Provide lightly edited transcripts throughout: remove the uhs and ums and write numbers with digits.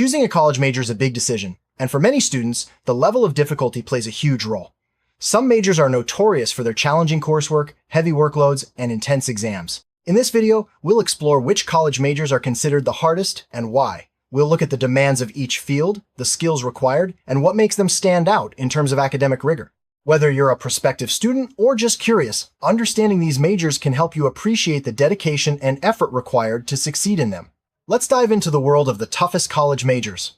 Choosing a college major is a big decision, and for many students, the level of difficulty plays a huge role. Some majors are notorious for their challenging coursework, heavy workloads, and intense exams. In this video, we'll explore which college majors are considered the hardest and why. We'll look at the demands of each field, the skills required, and what makes them stand out in terms of academic rigor. Whether you're a prospective student or just curious, understanding these majors can help you appreciate the dedication and effort required to succeed in them. Let's dive into the world of the toughest college majors.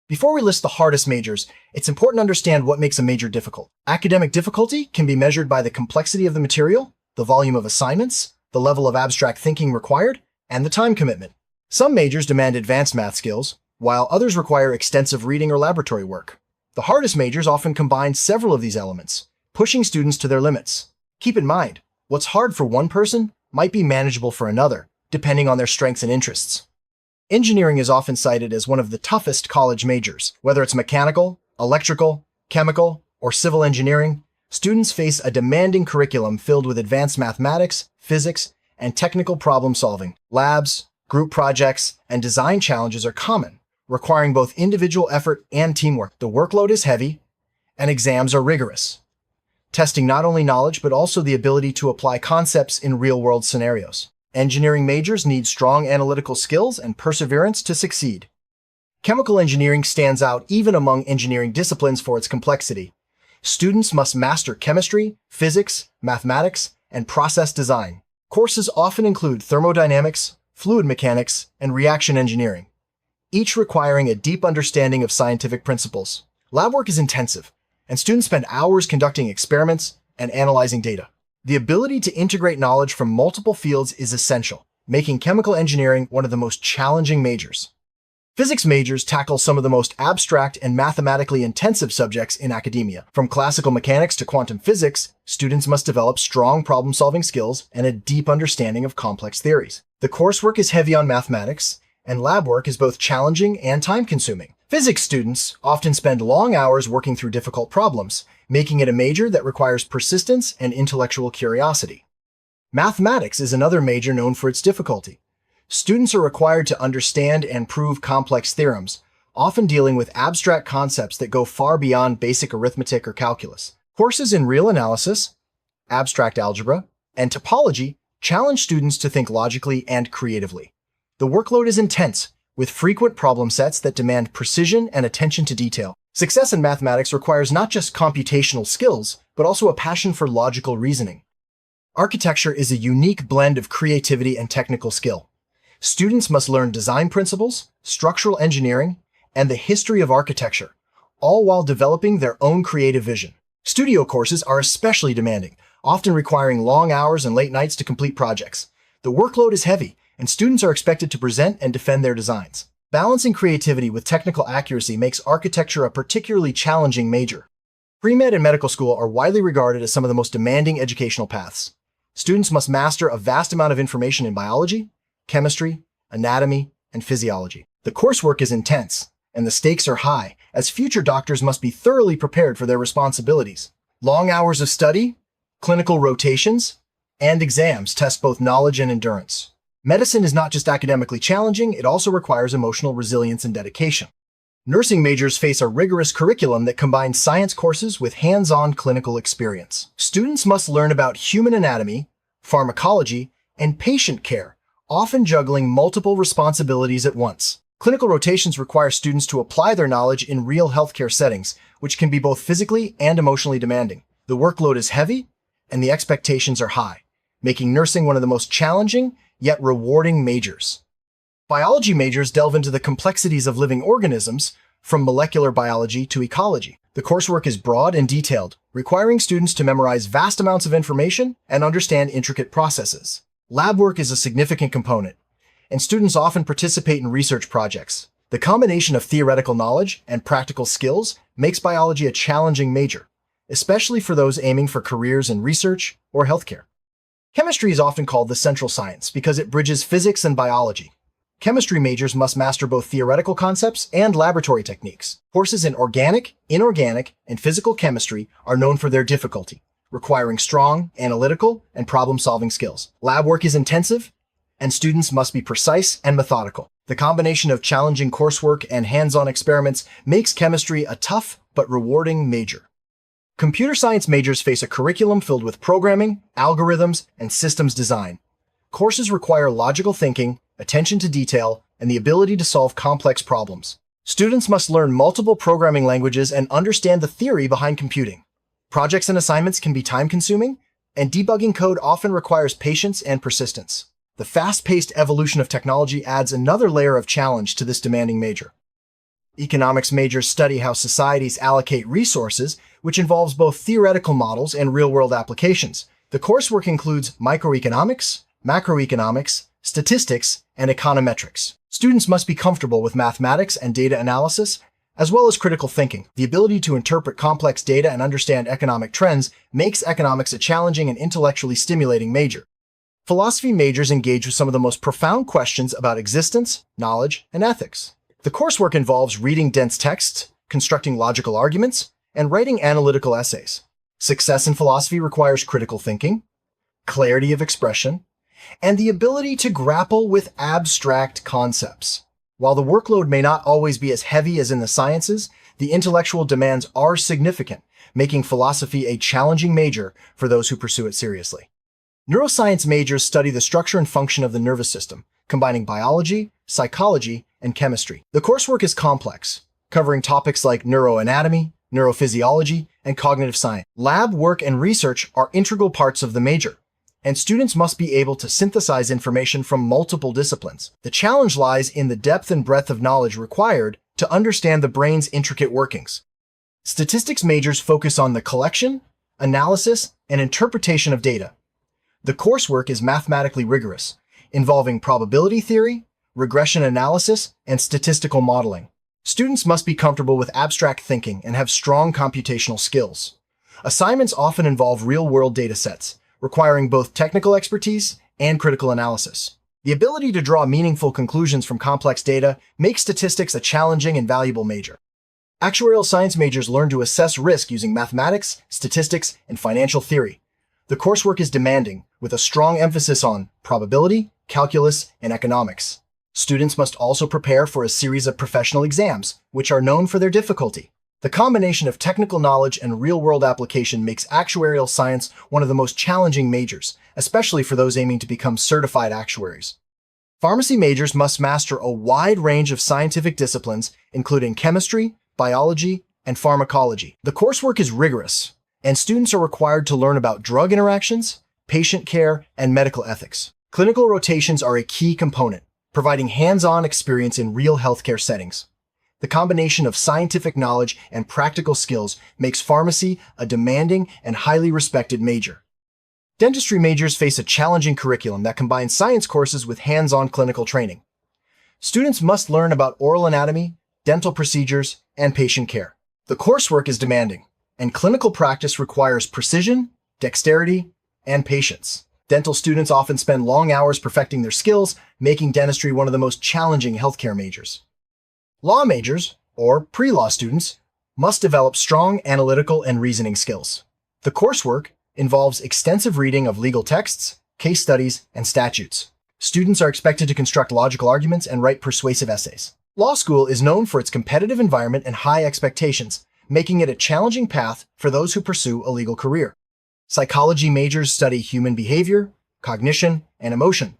Before we list the hardest majors, it's important to understand what makes a major difficult. Academic difficulty can be measured by the complexity of the material, the volume of assignments, the level of abstract thinking required, and the time commitment. Some majors demand advanced math skills, while others require extensive reading or laboratory work. The hardest majors often combine several of these elements, pushing students to their limits. Keep in mind, what's hard for one person might be manageable for another, depending on their strengths and interests. Engineering is often cited as one of the toughest college majors. Whether it's mechanical, electrical, chemical, or civil engineering, students face a demanding curriculum filled with advanced mathematics, physics, and technical problem solving. Labs, group projects, and design challenges are common, requiring both individual effort and teamwork. The workload is heavy, and exams are rigorous, testing not only knowledge but also the ability to apply concepts in real-world scenarios. Engineering majors need strong analytical skills and perseverance to succeed. Chemical engineering stands out even among engineering disciplines for its complexity. Students must master chemistry, physics, mathematics, and process design. Courses often include thermodynamics, fluid mechanics, and reaction engineering, each requiring a deep understanding of scientific principles. Lab work is intensive, and students spend hours conducting experiments and analyzing data. The ability to integrate knowledge from multiple fields is essential, making chemical engineering one of the most challenging majors. Physics majors tackle some of the most abstract and mathematically intensive subjects in academia. From classical mechanics to quantum physics, students must develop strong problem-solving skills and a deep understanding of complex theories. The coursework is heavy on mathematics, and lab work is both challenging and time-consuming. Physics students often spend long hours working through difficult problems, making it a major that requires persistence and intellectual curiosity. Mathematics is another major known for its difficulty. Students are required to understand and prove complex theorems, often dealing with abstract concepts that go far beyond basic arithmetic or calculus. Courses in real analysis, abstract algebra, and topology challenge students to think logically and creatively. The workload is intense, with frequent problem sets that demand precision and attention to detail. Success in mathematics requires not just computational skills, but also a passion for logical reasoning. Architecture is a unique blend of creativity and technical skill. Students must learn design principles, structural engineering, and the history of architecture, all while developing their own creative vision. Studio courses are especially demanding, often requiring long hours and late nights to complete projects. The workload is heavy, and students are expected to present and defend their designs. Balancing creativity with technical accuracy makes architecture a particularly challenging major. Pre-med and medical school are widely regarded as some of the most demanding educational paths. Students must master a vast amount of information in biology, chemistry, anatomy, and physiology. The coursework is intense, and the stakes are high, as future doctors must be thoroughly prepared for their responsibilities. Long hours of study, clinical rotations, and exams test both knowledge and endurance. Medicine is not just academically challenging, it also requires emotional resilience and dedication. Nursing majors face a rigorous curriculum that combines science courses with hands-on clinical experience. Students must learn about human anatomy, pharmacology, and patient care, often juggling multiple responsibilities at once. Clinical rotations require students to apply their knowledge in real healthcare settings, which can be both physically and emotionally demanding. The workload is heavy, and the expectations are high, making nursing one of the most challenging yet rewarding majors. Biology majors delve into the complexities of living organisms, from molecular biology to ecology. The coursework is broad and detailed, requiring students to memorize vast amounts of information and understand intricate processes. Lab work is a significant component, and students often participate in research projects. The combination of theoretical knowledge and practical skills makes biology a challenging major, especially for those aiming for careers in research or healthcare. Chemistry is often called the central science because it bridges physics and biology. Chemistry majors must master both theoretical concepts and laboratory techniques. Courses in organic, inorganic, and physical chemistry are known for their difficulty, requiring strong analytical and problem-solving skills. Lab work is intensive, and students must be precise and methodical. The combination of challenging coursework and hands-on experiments makes chemistry a tough but rewarding major. Computer science majors face a curriculum filled with programming, algorithms, and systems design. Courses require logical thinking, attention to detail, and the ability to solve complex problems. Students must learn multiple programming languages and understand the theory behind computing. Projects and assignments can be time-consuming, and debugging code often requires patience and persistence. The fast-paced evolution of technology adds another layer of challenge to this demanding major. Economics majors study how societies allocate resources, which involves both theoretical models and real-world applications. The coursework includes microeconomics, macroeconomics, statistics, and econometrics. Students must be comfortable with mathematics and data analysis, as well as critical thinking. The ability to interpret complex data and understand economic trends makes economics a challenging and intellectually stimulating major. Philosophy majors engage with some of the most profound questions about existence, knowledge, and ethics. The coursework involves reading dense texts, constructing logical arguments, and writing analytical essays. Success in philosophy requires critical thinking, clarity of expression, and the ability to grapple with abstract concepts. While the workload may not always be as heavy as in the sciences, the intellectual demands are significant, making philosophy a challenging major for those who pursue it seriously. Neuroscience majors study the structure and function of the nervous system, combining biology, psychology, and chemistry. The coursework is complex, covering topics like neuroanatomy, neurophysiology, and cognitive science. Lab work and research are integral parts of the major, and students must be able to synthesize information from multiple disciplines. The challenge lies in the depth and breadth of knowledge required to understand the brain's intricate workings. Statistics majors focus on the collection, analysis, and interpretation of data. The coursework is mathematically rigorous, involving probability theory, regression analysis, and statistical modeling. Students must be comfortable with abstract thinking and have strong computational skills. Assignments often involve real-world data sets, requiring both technical expertise and critical analysis. The ability to draw meaningful conclusions from complex data makes statistics a challenging and valuable major. Actuarial science majors learn to assess risk using mathematics, statistics, and financial theory. The coursework is demanding, with a strong emphasis on probability, calculus, and economics. Students must also prepare for a series of professional exams, which are known for their difficulty. The combination of technical knowledge and real-world application makes actuarial science one of the most challenging majors, especially for those aiming to become certified actuaries. Pharmacy majors must master a wide range of scientific disciplines, including chemistry, biology, and pharmacology. The coursework is rigorous, and students are required to learn about drug interactions, patient care, and medical ethics. Clinical rotations are a key component, providing hands-on experience in real healthcare settings. The combination of scientific knowledge and practical skills makes pharmacy a demanding and highly respected major. Dentistry majors face a challenging curriculum that combines science courses with hands-on clinical training. Students must learn about oral anatomy, dental procedures, and patient care. The coursework is demanding, and clinical practice requires precision, dexterity, and patience. Dental students often spend long hours perfecting their skills, making dentistry one of the most challenging healthcare majors. Law majors, or pre-law students, must develop strong analytical and reasoning skills. The coursework involves extensive reading of legal texts, case studies, and statutes. Students are expected to construct logical arguments and write persuasive essays. Law school is known for its competitive environment and high expectations, making it a challenging path for those who pursue a legal career. Psychology majors study human behavior, cognition, and emotion.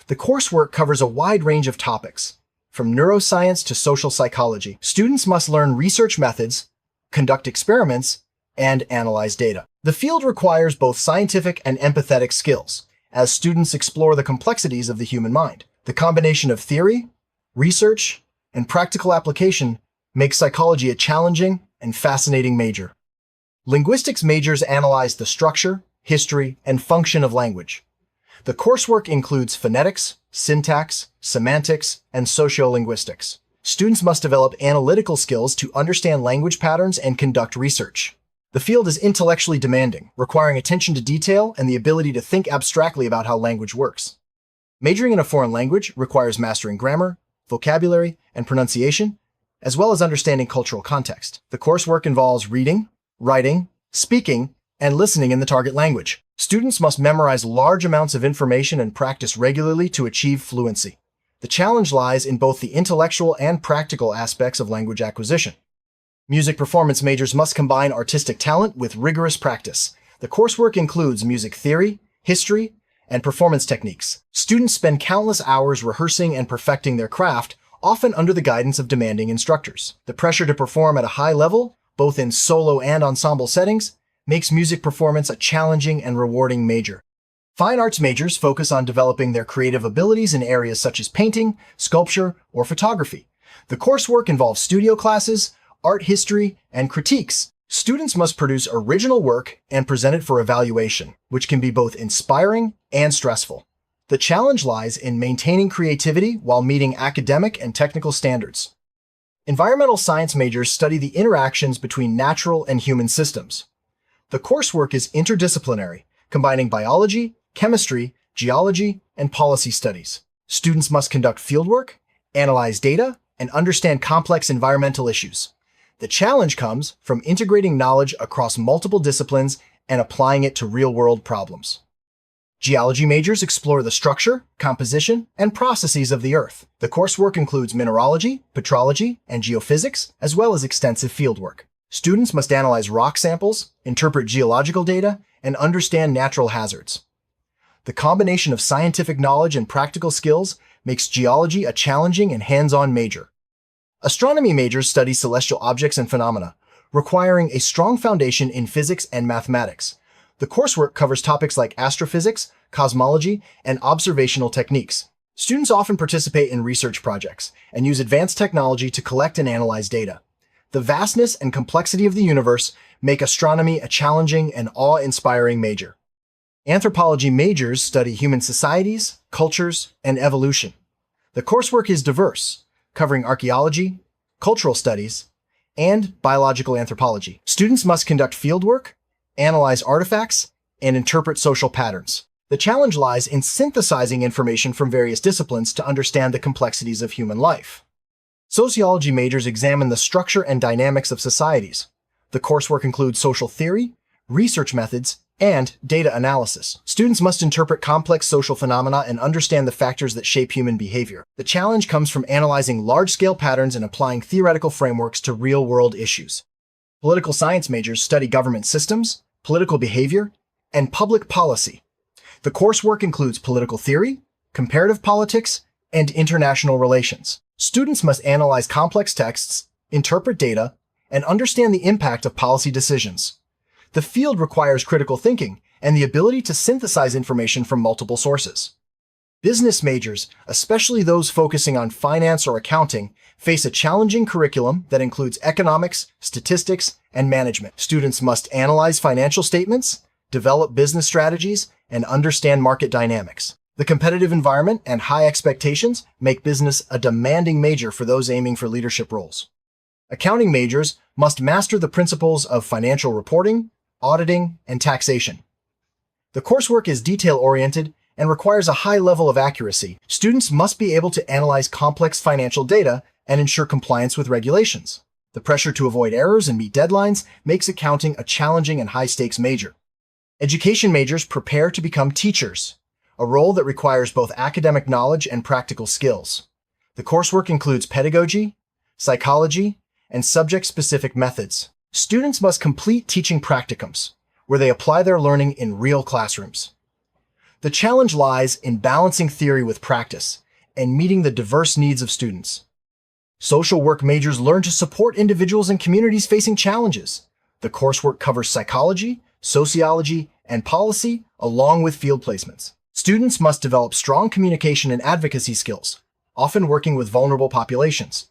The coursework covers a wide range of topics, from neuroscience to social psychology. Students must learn research methods, conduct experiments, and analyze data. The field requires both scientific and empathetic skills, as students explore the complexities of the human mind. The combination of theory, research, and practical application makes psychology a challenging and fascinating major. Linguistics majors analyze the structure, history, and function of language. The coursework includes phonetics, syntax, semantics, and sociolinguistics. Students must develop analytical skills to understand language patterns and conduct research. The field is intellectually demanding, requiring attention to detail and the ability to think abstractly about how language works. Majoring in a foreign language requires mastering grammar, vocabulary, and pronunciation, as well as understanding cultural context. The coursework involves reading, writing, speaking, and listening in the target language. Students must memorize large amounts of information and practice regularly to achieve fluency. The challenge lies in both the intellectual and practical aspects of language acquisition. Music performance majors must combine artistic talent with rigorous practice. The coursework includes music theory, history, and performance techniques. Students spend countless hours rehearsing and perfecting their craft, often under the guidance of demanding instructors. The pressure to perform at a high level, both in solo and ensemble settings, makes music performance a challenging and rewarding major. Fine arts majors focus on developing their creative abilities in areas such as painting, sculpture, or photography. The coursework involves studio classes, art history, and critiques. Students must produce original work and present it for evaluation, which can be both inspiring and stressful. The challenge lies in maintaining creativity while meeting academic and technical standards. Environmental science majors study the interactions between natural and human systems. The coursework is interdisciplinary, combining biology, chemistry, geology, and policy studies. Students must conduct fieldwork, analyze data, and understand complex environmental issues. The challenge comes from integrating knowledge across multiple disciplines and applying it to real-world problems. Geology majors explore the structure, composition, and processes of the Earth. The coursework includes mineralogy, petrology, and geophysics, as well as extensive fieldwork. Students must analyze rock samples, interpret geological data, and understand natural hazards. The combination of scientific knowledge and practical skills makes geology a challenging and hands-on major. Astronomy majors study celestial objects and phenomena, requiring a strong foundation in physics and mathematics. The coursework covers topics like astrophysics, cosmology, and observational techniques. Students often participate in research projects and use advanced technology to collect and analyze data. The vastness and complexity of the universe make astronomy a challenging and awe-inspiring major. Anthropology majors study human societies, cultures, and evolution. The coursework is diverse, covering archaeology, cultural studies, and biological anthropology. Students must conduct fieldwork, analyze artifacts, and interpret social patterns. The challenge lies in synthesizing information from various disciplines to understand the complexities of human life. Sociology majors examine the structure and dynamics of societies. The coursework includes social theory, research methods, and data analysis. Students must interpret complex social phenomena and understand the factors that shape human behavior. The challenge comes from analyzing large-scale patterns and applying theoretical frameworks to real-world issues. Political science majors study government systems, political behavior, and public policy. The coursework includes political theory, comparative politics, and international relations. Students must analyze complex texts, interpret data, and understand the impact of policy decisions. The field requires critical thinking and the ability to synthesize information from multiple sources. Business majors, especially those focusing on finance or accounting, face a challenging curriculum that includes economics, statistics, and management. Students must analyze financial statements, develop business strategies, and understand market dynamics. The competitive environment and high expectations make business a demanding major for those aiming for leadership roles. Accounting majors must master the principles of financial reporting, auditing, and taxation. The coursework is detail-oriented and requires a high level of accuracy. Students must be able to analyze complex financial data and ensure compliance with regulations. The pressure to avoid errors and meet deadlines makes accounting a challenging and high-stakes major. Education majors prepare to become teachers, a role that requires both academic knowledge and practical skills. The coursework includes pedagogy, psychology, and subject-specific methods. Students must complete teaching practicums, where they apply their learning in real classrooms. The challenge lies in balancing theory with practice and meeting the diverse needs of students. Social work majors learn to support individuals and communities facing challenges. The coursework covers psychology, sociology, and policy, along with field placements. Students must develop strong communication and advocacy skills, often working with vulnerable populations.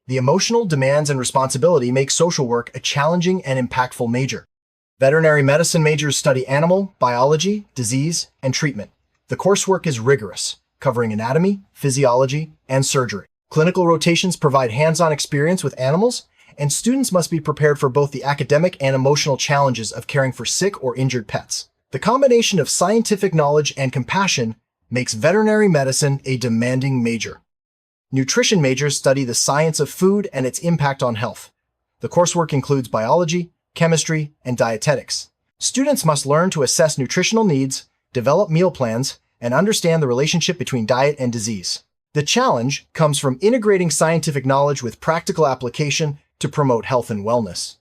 The emotional demands and responsibility make social work a challenging and impactful major. Veterinary medicine majors study animal, biology, disease, and treatment. The coursework is rigorous, covering anatomy, physiology, and surgery. Clinical rotations provide hands-on experience with animals, and students must be prepared for both the academic and emotional challenges of caring for sick or injured pets. The combination of scientific knowledge and compassion makes veterinary medicine a demanding major. Nutrition majors study the science of food and its impact on health. The coursework includes biology, chemistry, and dietetics. Students must learn to assess nutritional needs, develop meal plans, and understand the relationship between diet and disease. The challenge comes from integrating scientific knowledge with practical application to promote health and wellness.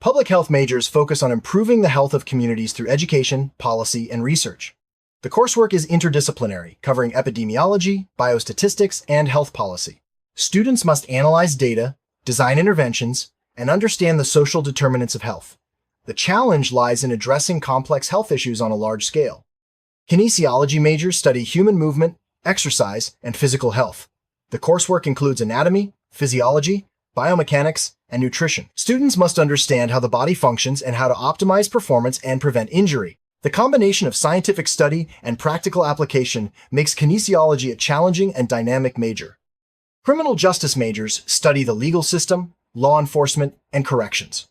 Public health majors focus on improving the health of communities through education, policy, and research. The coursework is interdisciplinary, covering epidemiology, biostatistics, and health policy. Students must analyze data, design interventions, and understand the social determinants of health. The challenge lies in addressing complex health issues on a large scale. Kinesiology majors study human movement, exercise, and physical health. The coursework includes anatomy, physiology, biomechanics, and nutrition. Students must understand how the body functions and how to optimize performance and prevent injury. The combination of scientific study and practical application makes kinesiology a challenging and dynamic major. Criminal justice majors study the legal system, law enforcement, and corrections.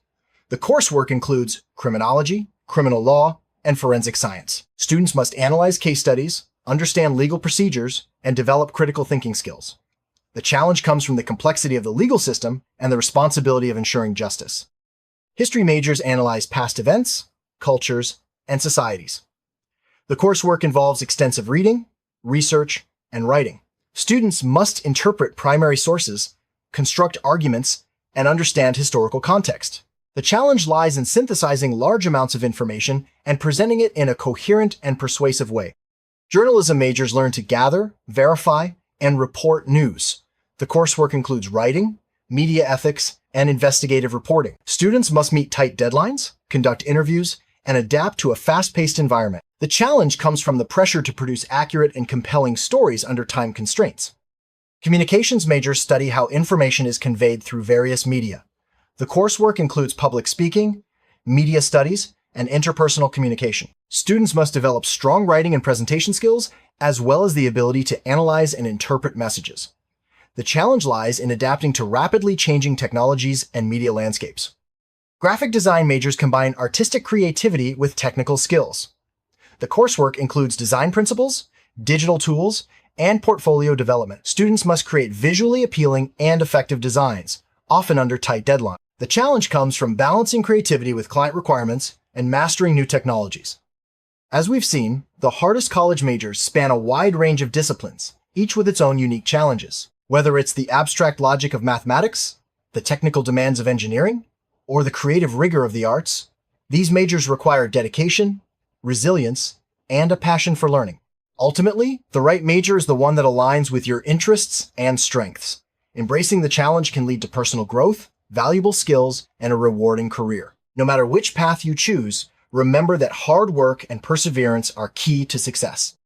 The coursework includes criminology, criminal law, and forensic science. Students must analyze case studies, understand legal procedures, and develop critical thinking skills. The challenge comes from the complexity of the legal system and the responsibility of ensuring justice. History majors analyze past events, cultures, and societies. The coursework involves extensive reading, research, and writing. Students must interpret primary sources, construct arguments, and understand historical context. The challenge lies in synthesizing large amounts of information and presenting it in a coherent and persuasive way. Journalism majors learn to gather, verify, and report news. The coursework includes writing, media ethics, and investigative reporting. Students must meet tight deadlines, conduct interviews, and adapt to a fast-paced environment. The challenge comes from the pressure to produce accurate and compelling stories under time constraints. Communications majors study how information is conveyed through various media. The coursework includes public speaking, media studies, and interpersonal communication. Students must develop strong writing and presentation skills, as well as the ability to analyze and interpret messages. The challenge lies in adapting to rapidly changing technologies and media landscapes. Graphic design majors combine artistic creativity with technical skills. The coursework includes design principles, digital tools, and portfolio development. Students must create visually appealing and effective designs, often under tight deadlines. The challenge comes from balancing creativity with client requirements and mastering new technologies. As we've seen, the hardest college majors span a wide range of disciplines, each with its own unique challenges. Whether it's the abstract logic of mathematics, the technical demands of engineering, or the creative rigor of the arts, these majors require dedication, resilience, and a passion for learning. Ultimately, the right major is the one that aligns with your interests and strengths. Embracing the challenge can lead to personal growth, valuable skills, and a rewarding career. No matter which path you choose, remember that hard work and perseverance are key to success.